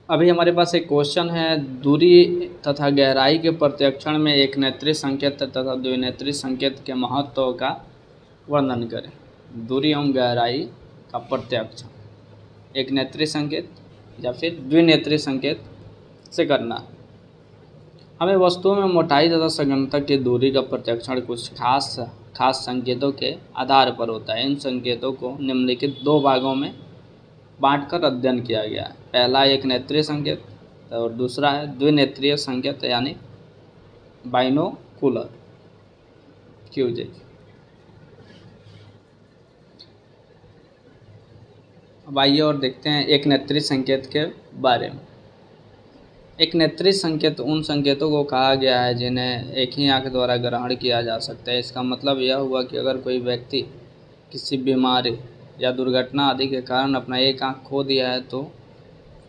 अभी हमारे पास एक क्वेश्चन है, दूरी तथा गहराई के प्रत्यक्षण में एक नेत्रीय संकेत तथा द्विनेत्रीय संकेत के महत्व का वर्णन करें। दूरी एवं गहराई का प्रत्यक्षण एक नेत्रीय संकेत या फिर द्विनेत्रीय संकेत से करना। हमें वस्तुओं में मोटाई तथा सघनता की दूरी का प्रत्यक्षण कुछ खास संकेतों के आधार पर होता है। इन संकेतों को निम्नलिखित दो भागों में बांटकर अध्ययन किया गया है। पहला एक नेत्रीय संकेत और दूसरा है द्विनेत्रीय संकेत यानी बाइनोकुलर क्यूजेज। अब आइए और देखते हैं एक नेत्रीय संकेत के बारे में। एक नेत्रीय संकेत उन संकेतों को कहा गया है जिन्हें एक ही आंख द्वारा ग्रहण किया जा सकता है। इसका मतलब यह हुआ कि अगर कोई व्यक्ति किसी बीमारी या दुर्घटना आदि के कारण अपना एक आंख खो दिया है तो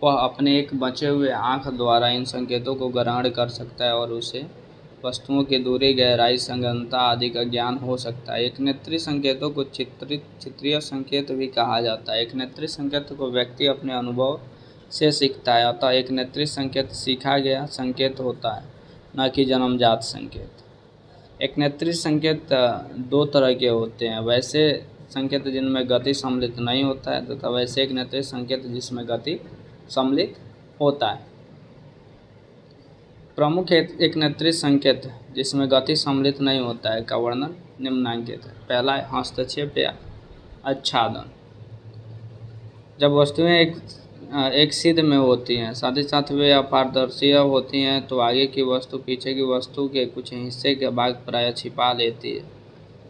वह अपने एक बचे हुए आंख द्वारा इन संकेतों को ग्रहण कर सकता है और उसे वस्तुओं की दूरी, गहराई, संगतता आदि का ज्ञान हो सकता है। एक नेत्रीय संकेतों को चित्रीय संकेत भी कहा जाता है। एक नेत्रीय संकेत को व्यक्ति अपने अनुभव से सीखता है, अतः एक नेत्रीय संकेत सीखा गया संकेत होता है, न कि जन्मजात संकेत। एक नेत्रीय संकेत दो तरह के होते हैं, वैसे संकेत जिनमें गति सम्मिलित नहीं होता है तथा वैसे एक नेत्रीय संकेत जिसमें गति सम्मिलित होता है। प्रमुख एक नेत्रीय संकेत जिसमें गति सम्मिलित नहीं होता है का वर्णन निम्नांकित है। पहला है हस्तक्षेप या आच्छादन। जब वस्तुएं एक सिद्ध में होती हैं, साथ ही साथ वे अपारदर्शी होती हैं, तो आगे की वस्तु पीछे की वस्तु के कुछ हिस्से के भाग प्रायः छिपा लेती है।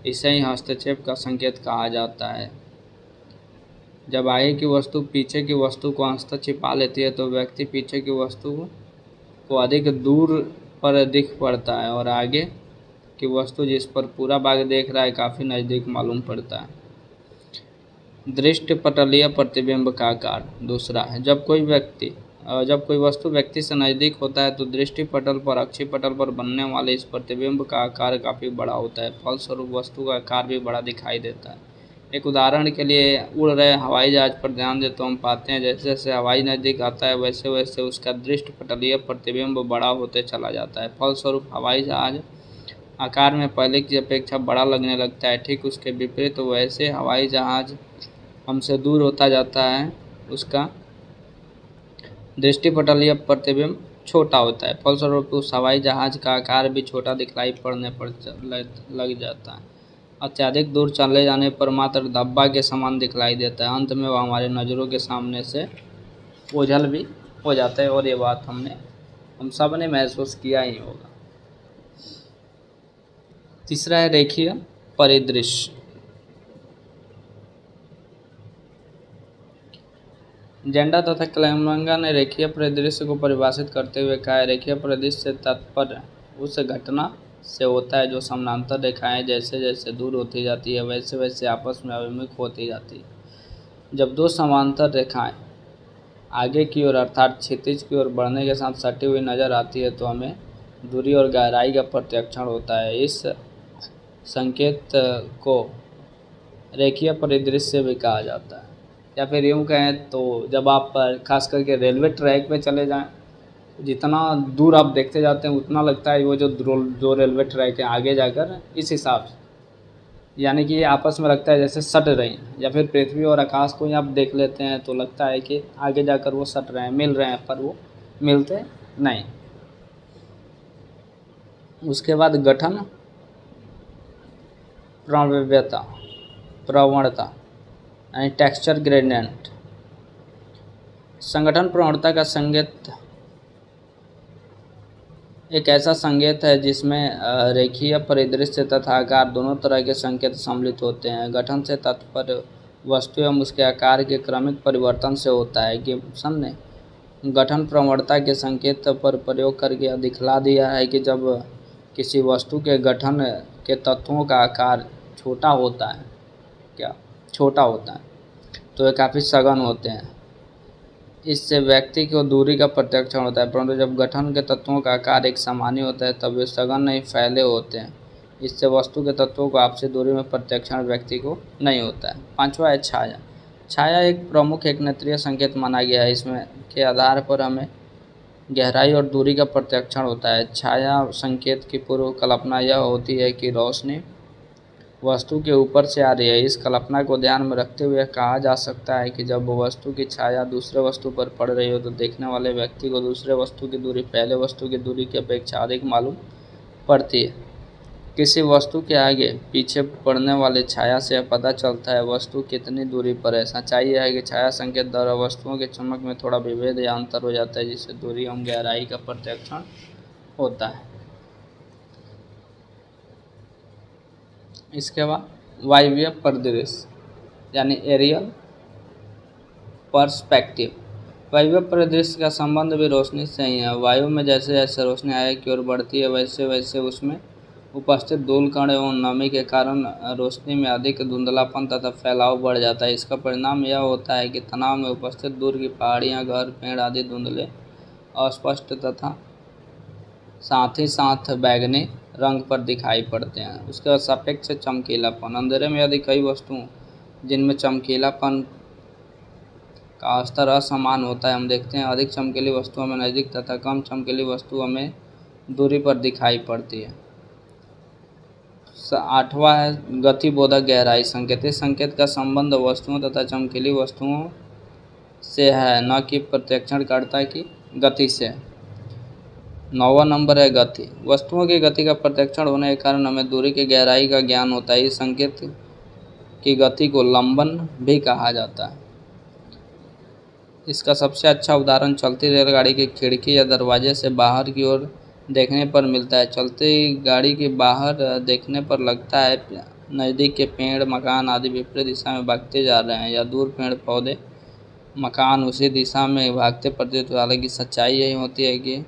इसे ही हस्तक्षेप का संकेत कहा जाता है। जब आगे की वस्तु पीछे की वस्तु को अंशतः छिपा लेती है तो व्यक्ति पीछे की वस्तु को अधिक दूर पर दिख पड़ता है और आगे की वस्तु जिस पर पूरा भाग देख रहा है काफ़ी नज़दीक मालूम पड़ता है। दृष्टिपटलीय प्रतिबिंब का आकार दूसरा है। जब कोई वस्तु व्यक्ति से नज़दीक होता है तो दृष्टिपटल पर अक्षीय पटल पर बनने वाले इस प्रतिबिंब का आकार काफ़ी बड़ा होता है, फलस्वरूप वस्तु का आकार भी बड़ा दिखाई देता है। एक उदाहरण के लिए उड़ रहे हवाई जहाज़ पर ध्यान दें तो हम पाते हैं जैसे जैसे हवाई नज़दीक आता है वैसे वैसे उसका दृष्टिपटलीय प्रतिबिंब बड़ा होते चला जाता है, फलस्वरूप हवाई जहाज़ आकार में पहले की अपेक्षा बड़ा लगने लगता है। ठीक उसके विपरीत तो वैसे हवाई जहाज़ हमसे दूर होता जाता है, उसका दृष्टिपटलीय प्रतिबिंब छोटा होता है, फलस्वरूप उस हवाई जहाज़ का आकार भी छोटा दिखलाई पड़ने पर लग जाता है। अत्यधिक दूर चले जाने पर मात्र धब्बा के समान दिखलाई देता है, अंत में वह हमारे नज़रों के सामने से ओझल भी हो जाता है। और ये बात हम सब ने महसूस किया ही होगा। तीसरा है रेखीय परिदृश्य। जेंडा तथा क्लेमेंगा ने रेखीय परिदृश्य को परिभाषित करते हुए कहा है, रेखीय परिदृश्य से तात्पर्य उस घटना से होता है जो समानांतर रेखाएं जैसे जैसे दूर होती जाती है वैसे वैसे आपस में अभिमुख होती जाती है। जब दो समांतर रेखाएं आगे की ओर अर्थात क्षितिज की ओर बढ़ने के साथ सटी हुई नजर आती है तो हमें दूरी और गहराई का प्रत्यक्षण होता है। इस संकेत को रेखीय परिदृश्य भी कहा जाता है। या फिर यूँ कहें तो जब आप खास करके रेलवे ट्रैक पे चले जाएं, जितना दूर आप देखते जाते हैं उतना लगता है वो जो रेलवे ट्रैक है आगे जाकर इस हिसाब से, यानी कि ये आपस में लगता है जैसे सट रही हैं। या फिर पृथ्वी और आकाश को ही आप देख लेते हैं तो लगता है कि आगे जाकर वो सट रहे हैं, मिल रहे हैं, पर वो मिलते नहीं। उसके बाद गठन प्रवणता यानी टेक्सचर ग्रेडियंट। संगठन प्रवणता का संकेत एक ऐसा संकेत है जिसमें रेखीय परिदृश्य तथा आकार दोनों तरह के संकेत सम्मिलित होते हैं। गठन से तात्पर्य वस्तु एवं उसके आकार के क्रमिक परिवर्तन से होता है कि हमने गठन प्रवणता के संकेत पर प्रयोग करके दिखला दिया है कि जब किसी वस्तु के गठन के तत्वों का आकार छोटा होता है तो ये काफ़ी सघन होते हैं। इससे व्यक्ति को दूरी का प्रत्यक्षण होता है, परंतु जब गठन के तत्वों का आकार एक सामान्य होता है तब वे सघन नहीं फैले होते हैं। इससे वस्तु के तत्वों को आपसी दूरी में प्रत्यक्षण व्यक्ति को नहीं होता है। पांचवा है छाया। छाया एक प्रमुख एक नेत्रीय संकेत माना गया है। इसमें के आधार पर हमें गहराई और दूरी का प्रत्याक्षण होता है। छाया संकेत की पूर्व कल्पना यह होती है कि रोशनी वस्तु के ऊपर से आ रही है। इस कल्पना को ध्यान में रखते हुए कहा जा सकता है कि जब वस्तु की छाया दूसरे वस्तु पर पड़ रही हो तो देखने वाले व्यक्ति को दूसरे वस्तु की दूरी पहले वस्तु की दूरी की अपेक्षा अधिक मालूम पड़ती है। किसी वस्तु के आगे पीछे पड़ने वाली छाया से पता चलता है वस्तु कितनी दूरी पर है। सच्चाई यह है कि छाया संकेत द्वारा वस्तुओं के चमक में थोड़ा विभेद या अंतर हो जाता है, जिससे दूरी एवं गहराई का प्रत्याक्षण होता है। इसके बाद वायवीय परिदृश्य यानी एरियल पर्सपेक्टिव। वायवीय परिदृश्य का संबंध भी रोशनी से ही है। वायु में जैसे जैसे रोशनी आगे की ओर बढ़ती है वैसे वैसे उसमें उपस्थित धूल कण एवं नमी के कारण रोशनी में अधिक धुंधलापन तथा फैलाव बढ़ जाता है। इसका परिणाम यह होता है कि तनाव में उपस्थित दूर की पहाड़ियाँ, घर, पेड़ आदि धुंधले, अस्पष्ट तथा साथ ही साथ बैंगनी रंग पर दिखाई पड़ते हैं। उसके बाद सापेक्ष चमकीलापन। अंधेरे में यदि कई वस्तुओं जिनमें चमकीलापन का स्तर असमान होता है, हम देखते हैं अधिक चमकीली वस्तुओं में नज़दीक तथा कम चमकीली वस्तुओं में दूरी पर दिखाई पड़ती है। 8वां है गतिबोधक गहराई संकेत। इस संकेत का संबंध वस्तुओं तथा चमकीली वस्तुओं से है, न कि प्रत्याक्षणकर्ता की गति से। 9वां नंबर है गति। वस्तुओं की गति का प्रत्याक्षण होने के कारण हमें दूरी की गहराई का ज्ञान होता है। इस संकेत की गति को लंबन भी कहा जाता है। इसका सबसे अच्छा उदाहरण चलती रेलगाड़ी की खिड़की या दरवाजे से बाहर की ओर देखने पर मिलता है। चलती गाड़ी के बाहर देखने पर लगता है नज़दीक के पेड़, मकान आदि विपरीत दिशा में भागते जा रहे हैं, या दूर पेड़ पौधे, मकान उसी दिशा में भागते प्रतीत होते। हालांकि सच्चाई यही होती है कि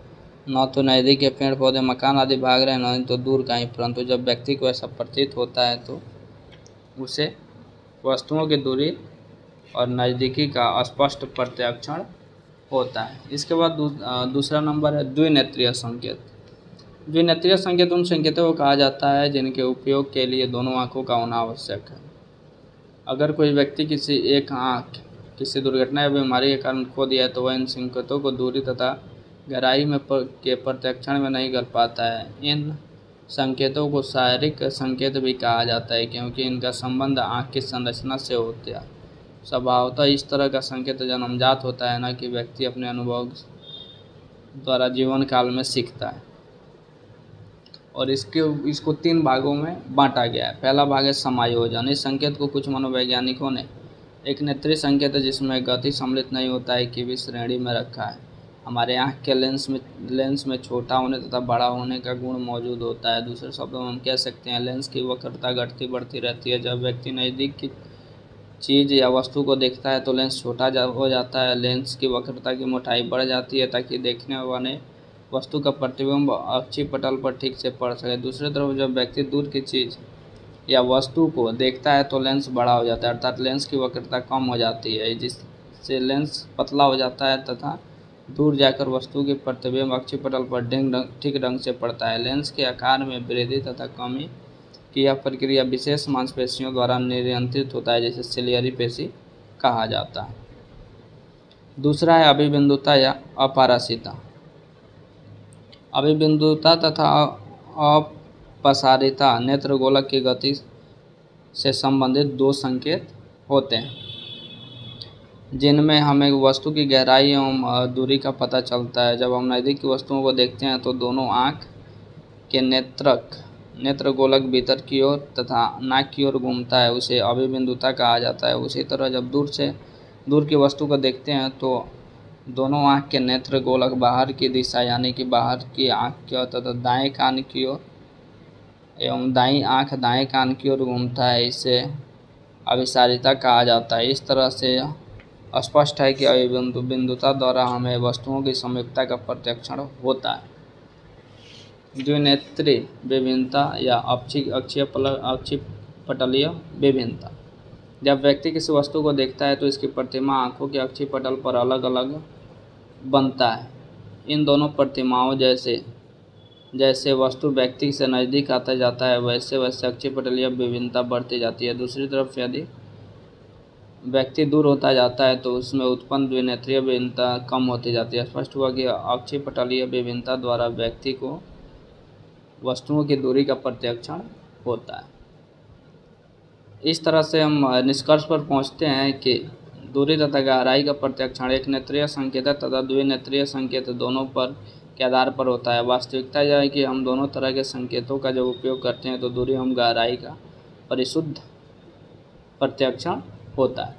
न तो नज़दीक के पेड़ पौधे, मकान आदि भाग रहे हैं, न तो दूर कहीं। परंतु जब व्यक्ति को ऐसा प्रतीत होता है तो उसे वस्तुओं की दूरी और नज़दीकी का स्पष्ट प्रत्याक्षण होता है। इसके बाद दूसरा नंबर है द्विनेत्रीय संकेत। द्विनेत्रीय संकेत उन संकेतों को कहा जाता है जिनके उपयोग के लिए दोनों आँखों का होना आवश्यक है। अगर कोई व्यक्ति किसी एक आँख किसी दुर्घटना या बीमारी के कारण खो दिया है तो वह इन संकेतों को दूरी तथा गहराई में के प्रत्याक्षण में नहीं कर पाता है। इन संकेतों को शारीरिक संकेत भी कहा जाता है, क्योंकि इनका संबंध आँख की संरचना से होता है। स्वभावतः इस तरह का संकेत जन्मजात होता है, न कि व्यक्ति अपने अनुभव द्वारा जीवन काल में सीखता है। और इसको 3 भागों में बांटा गया है। पहला भाग है समायोजन। इस संकेत को कुछ मनोवैज्ञानिकों ने एक नेत्रीय संकेत है जिसमें गति सम्मिलित नहीं होता है की भी श्रेणी में रखा है। हमारे आँख के लेंस में छोटा होने तथा बड़ा होने का गुण मौजूद होता है। दूसरे शब्दों में हम कह सकते हैं लेंस की वक्रता घटती बढ़ती रहती है। जब व्यक्ति नज़दीक की चीज़ या वस्तु को देखता है तो लेंस छोटा हो जाता है, लेंस की वक्रता की मोटाई बढ़ जाती है ताकि देखने वाले वस्तु का प्रतिबिंब अक्षीय पटल पर ठीक से पड़ सके। दूसरी तरफ जब व्यक्ति दूर की चीज़ या वस्तु को देखता है तो लेंस बड़ा हो जाता है, अर्थात लेंस की वक्रता कम हो जाती है, जिससे लेंस पतला हो जाता है तथा दूर जाकर वस्तु के प्रतिबिंब अक्षीय पटल पर ठीक ढंग से पड़ता है। लेंस के आकार में वृद्धि तथा कमी की यह प्रक्रिया विशेष मांसपेशियों द्वारा नियंत्रित होता है, जिसे सिलियरी पेशी कहा जाता है। दूसरा है अभिबिंदुता या अपारसिता। अभिबिंदुता तथा अपसारिता नेत्र गोलक की गति से संबंधित 2 संकेत होते हैं, जिनमें हमें वस्तु की गहराई एवं दूरी का पता चलता है। जब हम नज़दीक की वस्तुओं को देखते हैं तो दोनों आँख के नेत्र गोलक भीतर की ओर तथा नाक की ओर घूमता है, उसे अभिबिंदुता कहा जाता है। उसी तरह जब दूर की वस्तु को देखते हैं तो दोनों आँख के नेत्र गोलक बाहर की दिशा यानी कि बाहर की आँख की ओर तथा दाएं कान की ओर एवं दाईं आँख दाएं कान की ओर घूमता है, इसे अभिसारिता कहा जाता है। इस तरह से स्पष्ट है कि अभिबिंदुता द्वारा हमें वस्तुओं की संयुक्तता का प्रत्याक्षण होता है। द्विनेत्री विभिन्नता या अक्षीय पटलीय विभिन्नता। जब व्यक्ति किसी वस्तु को देखता है तो इसकी प्रतिमा आँखों के अक्षीय पटल पर अलग अलग बनता है। इन दोनों प्रतिमाओं जैसे वस्तु व्यक्ति से नज़दीक आता जाता है वैसे वैसे अक्षीय पटलीय विभिन्नता बढ़ती जाती है। दूसरी तरफ यदि व्यक्ति दूर होता जाता है तो उसमें उत्पन्न द्विनेत्रीय विभिन्नता कम होती जाती है। स्पष्ट हुआ कि अक्षीपटलीय विभिन्नता द्वारा व्यक्ति को वस्तुओं की दूरी का प्रत्यक्षण होता है। इस तरह से हम निष्कर्ष पर पहुंचते हैं कि दूरी तथा गहराई का प्रत्यक्षण एक नेत्रीय संकेत तथा द्विनेत्रीय संकेत दोनों पर के आधार पर होता है। वास्तविकता यह है कि हम दोनों तरह के संकेतों का जब उपयोग करते हैं तो दूरी एवं गहराई का परिशुद्ध प्रत्यक्षण होता है।